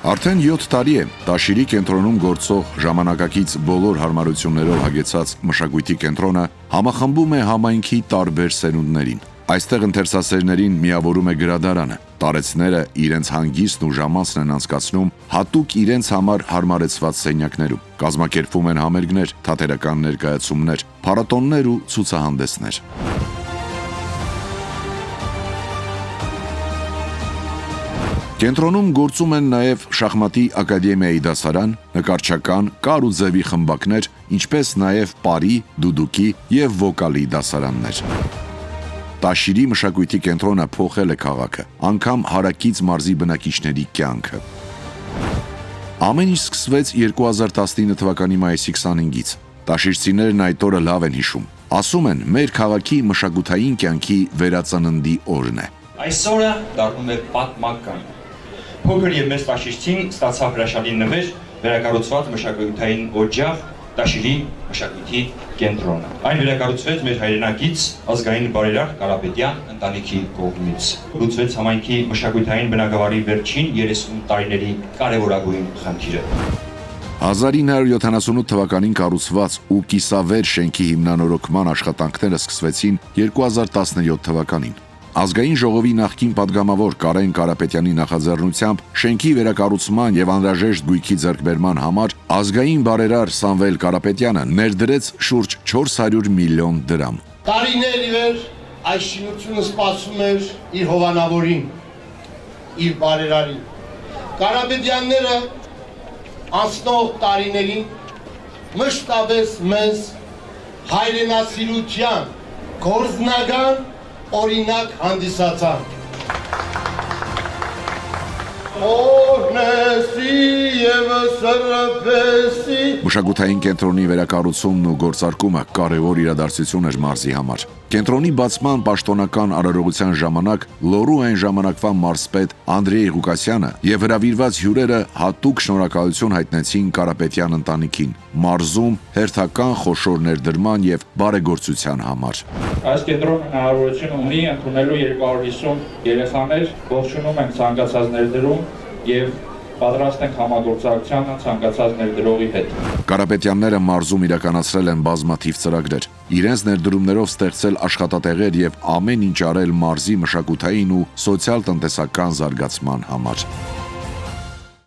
Արդեն 7 տարի է Տաշիրի կենտրոնում գործող ժամանակակից բոլոր հարմարություններով հագեցած մշակույթի կենտրոնը համախմբում է համայնքի տարբեր սերունդներին։ Այստեղ ընթերցասերներին միավորում է գրադարանը։ Տարեցները իրենց հանգիստն ու ժամանցն են անցկացնում հատուկ իրենց համար հարմարեցված սենյակներում։ Կազմակերպվում են համերգներ, թատերական ներկայացումներ, փառատոներ ու ցուցահանդեսներ։ Կենտրոնում գործում են նաև շախմատի ակադեմիայի դասարան, նկարչական, կար ու ձևի խմբակներ, ինչպես նաև պարի, դուդուկի և վոկալի դասարաններ։ Տաշիրի մշակույթի կենտրոնը փոխել է քաղաքը, անգամ հարակից մարզի բնակիչների կյանքը։ Ամեն ինչ սկսվեց 2019 թվականի մայիսի 25-ից։ Տաշիրցիներն այդ օրը լավ են հիշում։ Ասում են, մեր քաղաքի մշակութային կյանքի վերածննդի օրն է։ Այս օրը դառնում է պատմական։ Փոքր եւ մեծ տաշիրցին ստացավ հրաշալի նվեր վերակառուցված մշակութային օջախ Տաշիրի մշակույթի կենտրոնը։ Այն վերակառուցվեց մեր հայրենակից ազգային բարերար Կարապետյան ընտանիքի կողմից։ Լուծվեց համայնքի մշակութային բնակավարի վերջին 30 տարիների կարևորագույն խնդիրը։ 1978 թվականին կառուցված ու կիսավեր շենքի հիմնանորոգման աշխատանքները սկսվեցին 2017 թվականին։ Ազգային ժողովի նախկին падգամավոր Կարեն Կարապետյանի նախաձեռնությամբ շենքի վերակառուցման եւ անհրաժեշտ գույքի ձեռքբերման համար ազգային բարերար Սամվել Կարապետյանը ներդրեց շուրջ 400 միլիոն դրամ։ Տարիներ ի վեր այս շինությունը սպասում էր իր հովանավորին, իր բարերարին։ Կարապետյանները անցնող տարիներին մշտապես մեզ հայրենասիրության գործնական օրինակ հանդիսացան։ Մշակութային կենտրոնի վերակառուցումն ու գործարկումը կարևոր իրադարձություն էր մարզի համար։ Կենտրոնի բացման պաշտոնական արարողության ժամանակ Լոռու այն ժամանակվա մարզպետ Անդրեյ Ղուկասյանը եւ հրավիրված հյուրերը հատուկ շնորհակալություն հայտնեցին Կարապետյան ընտանիքին մարզում հերթական խոշոր ներդրման եւ բարեգործության համար։ Այս կենտրոնը հնարավորություն ունի ընդունելու 250 երեխաներ, ողջունում ենք ցանկացած ներդրում եւ պատրաստ ենք համագործակցությանը ցանկացած ներդրողի հետ։ Կարապետյանները մարզում իրականացրել են բազմաթիվ ծրագրեր, իրենց ներդրումներով ստեղծել աշխատատեղեր եւ ամեն ինչ արել մարզի մշակութային ու սոցիալ-տնտեսական զարգացման համար։